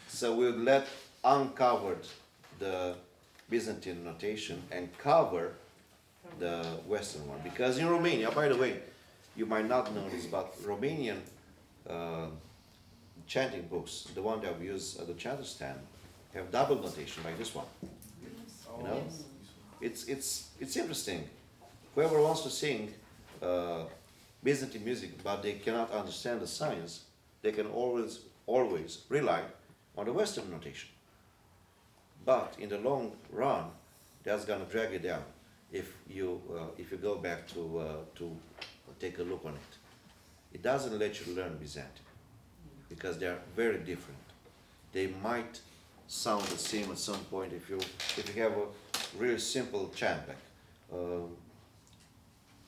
So we would let uncovered the Byzantine notation and cover the Western one. Because in Romania, by the way, you might not know this, but Romanian chanting books, the one that we use at the chanter stand, have double notation like this one. You know, it's interesting. Whoever wants to sing Byzantine music, but they cannot understand the signs, they can always rely on the Western notation. But in the long run, that's gonna drag you down if you go back to take a look on it. It doesn't let you learn Byzantine because they are very different. They might sound the same at some point if you have a really simple chant like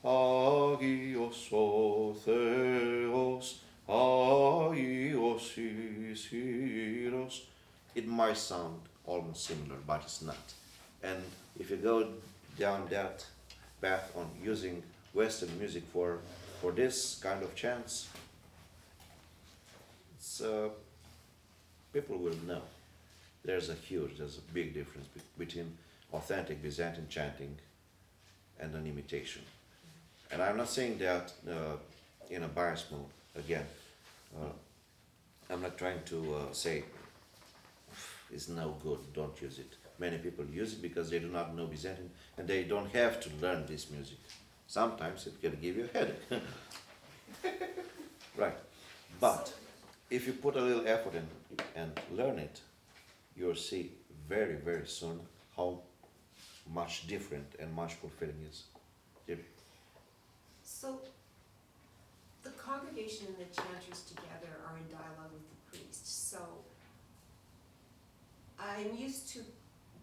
Agios o Theos, Agios Isiros. It might sound almost similar, but it's not. And if you go down that path on using Western music for this kind of chants, it's, people will know. There's a big difference between authentic Byzantine chanting and an imitation. And I'm not saying that in a bias mode. Again, I'm not trying to say it's no good, don't use it. Many people use it because they do not know Byzantine and they don't have to learn this music. Sometimes it can give you a headache. Right. But if you put a little effort in and learn it, you'll see very, very soon how much different and much fulfilling it is. So, the congregation and the chanters together are in dialogue with the priest, so I'm used to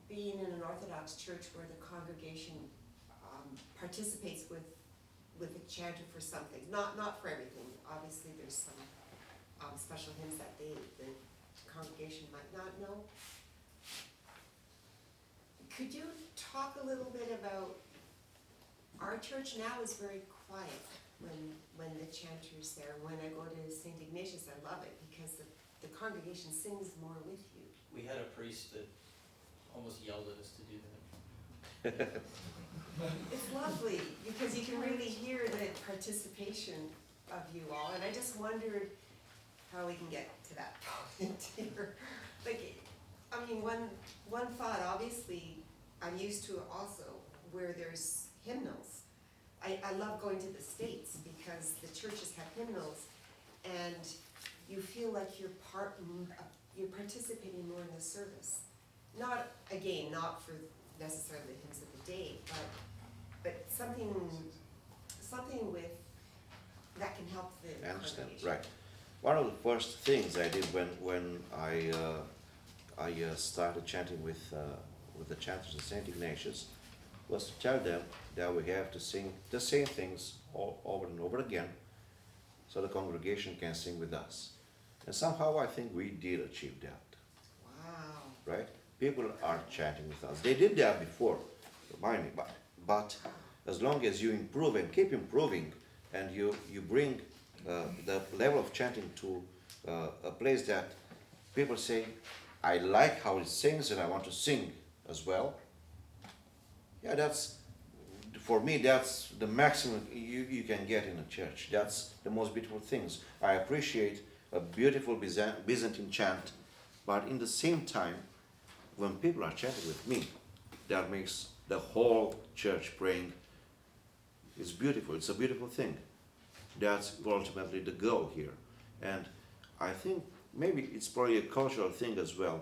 being in an Orthodox church where the congregation participates with the chanter for something, not for everything. Obviously, there's some special hymns that the congregation might not know. Could you talk a little bit about, our church now is very quiet when the chanter's there. When I go to St. Ignatius, I love it because the congregation sings more with you. We had a priest that almost yelled at us to do that. It's lovely because you can really hear the participation of you all, and I just wondered how we can get to that point here. Like, I mean, one thought, obviously, I'm used to also where there's hymnals. I love going to the States because the churches have hymnals, and you feel like you're participating more in the service. Not for necessarily the hymns of the day, but something with that can help the I understand, congregation. right. One of the first things I did when I started chanting with the chanters of St. Ignatius was to tell them that we have to sing the same things over and over again so the congregation can sing with us. And somehow I think we did achieve that. Wow. Right? People are chanting with us. They did that before, remind me, but as long as you improve and keep improving and you bring the level of chanting to a place that people say, I like how it sings and I want to sing as well. Yeah, for me, that's the maximum you can get in a church. That's the most beautiful things. I appreciate a beautiful Byzantine chant, but in the same time, when people are chanting with me, that makes the whole church praying. It's beautiful. It's a beautiful thing. That's ultimately the goal here. And I think maybe it's probably a cultural thing as well.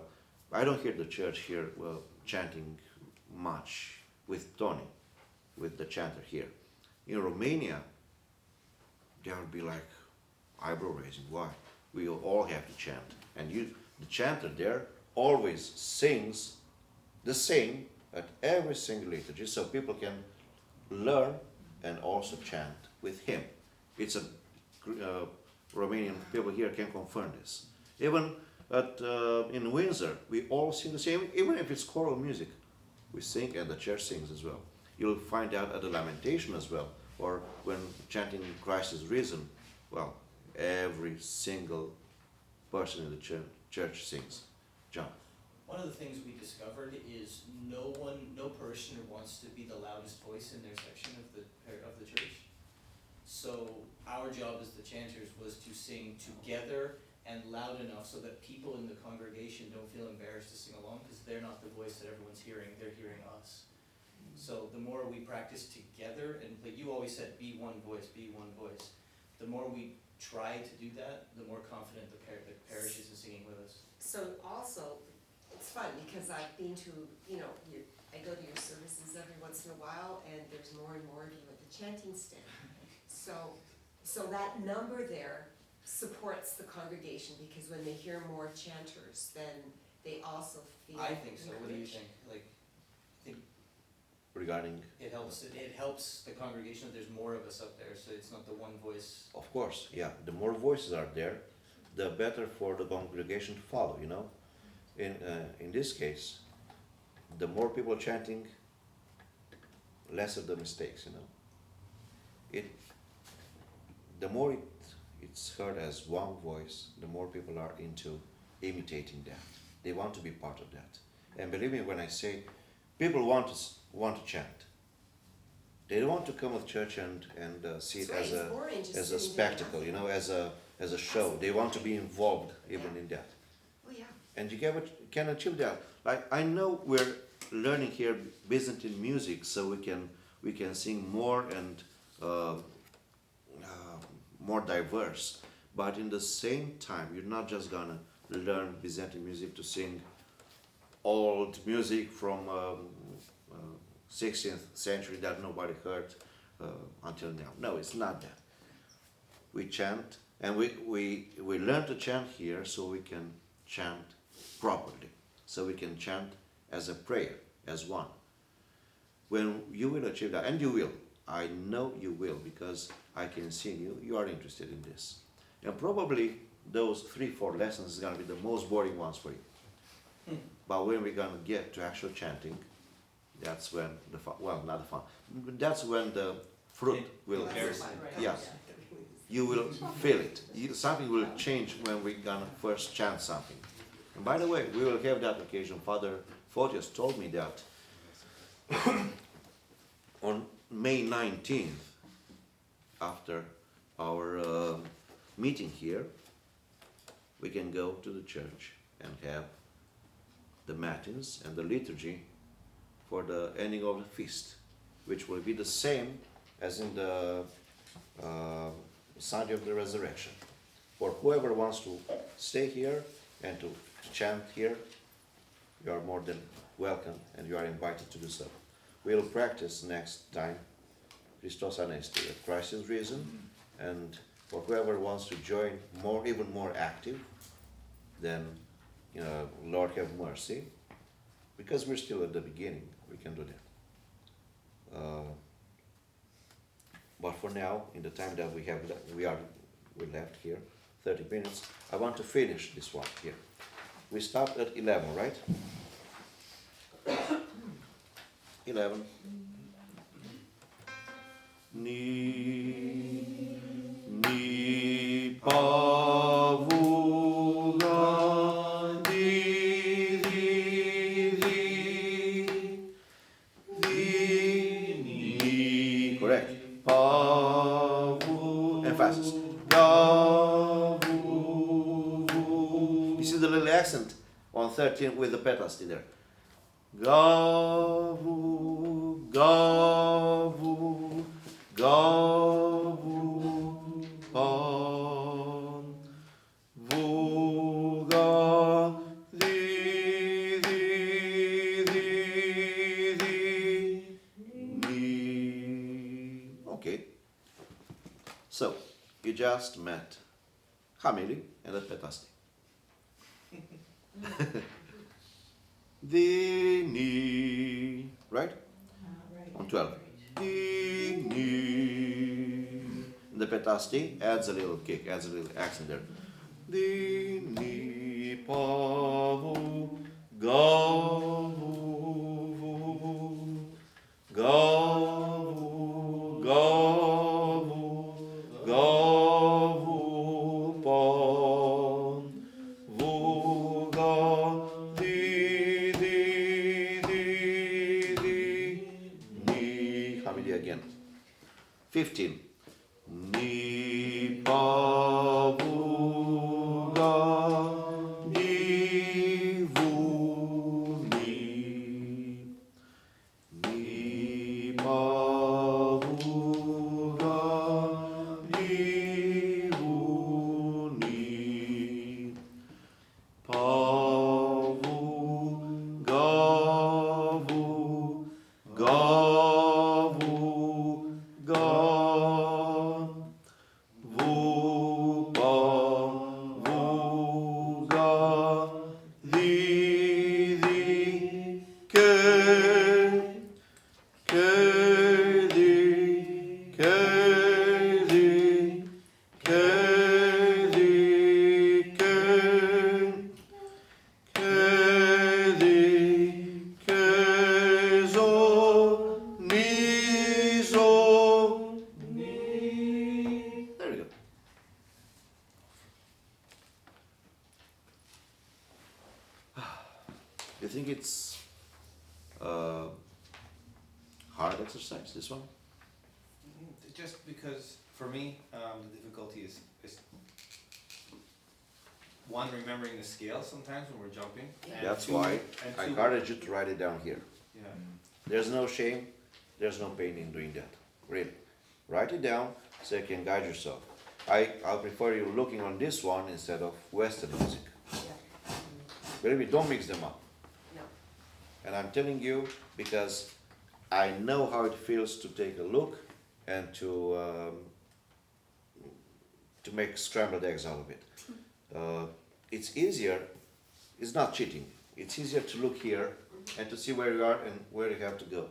I don't hear the church here chanting much with Tony, with the chanter here. In Romania, there would be like eyebrow raising. Why? We all have to chant. And the chanter there always sings the same at every single liturgy, so people can learn and also chant with him. It's a Romanian people here can confirm this. Even in Windsor, we all sing the same, even if it's choral music. We sing and the church sings as well. You'll find out at the lamentation as well, or when chanting Christ is risen. Well, every single person in the church sings. John. One of the things we discovered is no parishioner wants to be the loudest voice in their section of the church. So our job as the chanters was to sing together and loud enough so that people in the congregation don't feel embarrassed to sing along, because they're not the voice that everyone's hearing, they're hearing us. So the more we practice together, and like you always said, be one voice, the more we try to do that, the more confident the parish is in singing with us. So also, it's fun because I've been to, I go to your services every once in a while, and there's more and more of you at the chanting stand. So that number there supports the congregation, because when they hear more chanters, then they also feel I think so, what do you encouraged. think? Like, I think Regarding, it helps the congregation that there's more of us up there, so it's not the one voice. of course, yeah, the more voices are there, the better for the congregation to follow, you know. In this case, the more people chanting, less of the mistakes, you know. The more it's heard as one voice, the more people are into imitating that. They want to be part of that. And believe me when I say, people want to chant. They don't want to come to church and see it It's boring just as a sitting there. spectacle, you know, as a show. They want to be involved even in that. Oh, yeah. And you can achieve that. Like, I know we're learning here Byzantine music, so we can sing more and more diverse. But in the same time, you're not just gonna learn Byzantine music to sing old music from 16th century that nobody heard until now. No, it's not that. We chant, and we learn to chant here so we can chant properly, so we can chant as a prayer, as one. When you will achieve that, and you will, I know you will, because I can see you are interested in this. And probably those 3-4 lessons is gonna be the most boring ones for you. But when we're gonna get to actual chanting, that's when the fun, well, not the fun, but that's when the fruit will, Comparison. yeah, you will feel it. Something will change when we're gonna first chant something. And by the way, we will have that occasion. Father Photius told me that on May 19th, after our meeting here, we can go to the church and have the matins and the liturgy for the ending of the feast, which will be the same as in the Sunday of the Resurrection. For whoever wants to stay here and to chant here, you are more than welcome, and you are invited to do so. We'll practice next time Christos Anesti, that Christ is risen, and for whoever wants to join even more active, then Lord have mercy, because we're still at the beginning, we can do that. But for now, in the time that we left here, 30 minutes, I want to finish this one here. We stopped at 11, right? 11. Ni pavuga di ni. Correct. Pavu. Emphasis. Gavu. You see the little accent on 13 with the petasti there. Gavu, gavu, gavu, pan, vuga, di, ni. Okay. So, you just met Hamili and the petasti. Di, ni, right? On 12. Di, ni. The petasti adds a little kick, adds a little accent there. Di, ni, pavu, gavu, gavu, gavu, gavu, pan, vuga, again. 15. Ni pavuga you think it's hard exercise, this one? Just because, for me, the difficulty is one, remembering the scale sometimes when we're jumping. and That's two- why and I two- encourage you to write it down here. Yeah, There's no shame, there's no pain in doing that, really. Write it down so you can guide yourself. I'll prefer you looking on this one instead of Western music. Yeah. Believe me, don't mix them up. No. And I'm telling you because I know how it feels to take a look and to make scrambled eggs out of it. It's easier, it's not cheating, it's easier to look here and to see where you are and where you have to go.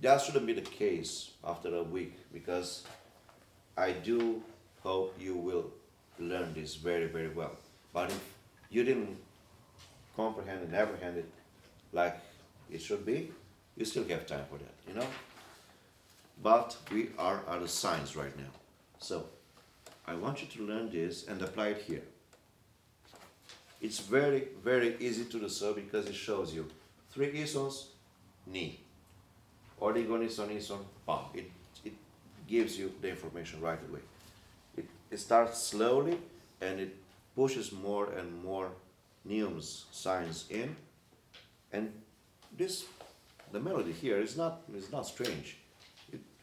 That shouldn't be the case after a week, because I do hope you will learn this very, very well. But if you didn't comprehend and apprehend it like it should be, you still have time for that, you know? But we are at a science right now. So I want you to learn this and apply it here. It's very, very easy to do so because it shows you 3 isons, ni. Ordigon ison, pa. It gives you the information right away. It starts slowly and it pushes more and more Neumes signs in. And the melody here is not strange.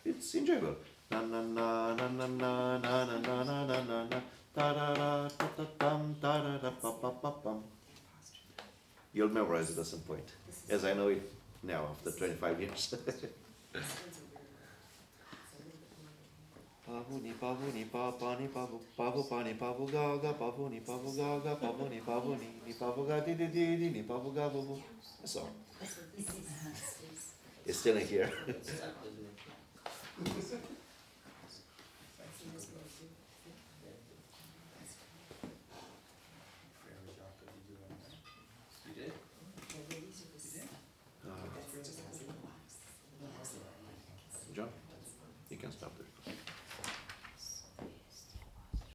It's enjoyable. Na na na na na na na na na na na na na ta da da ta ta tam ta da da pa pa pa pam. You'll memorize it at some point, as I know it now after 25 years. Pavu ni pa pa ni pavu ga ga pavu ni ga ga pavu ni pavu ga di ni pavu ga bu bu. That's all. It's still in here.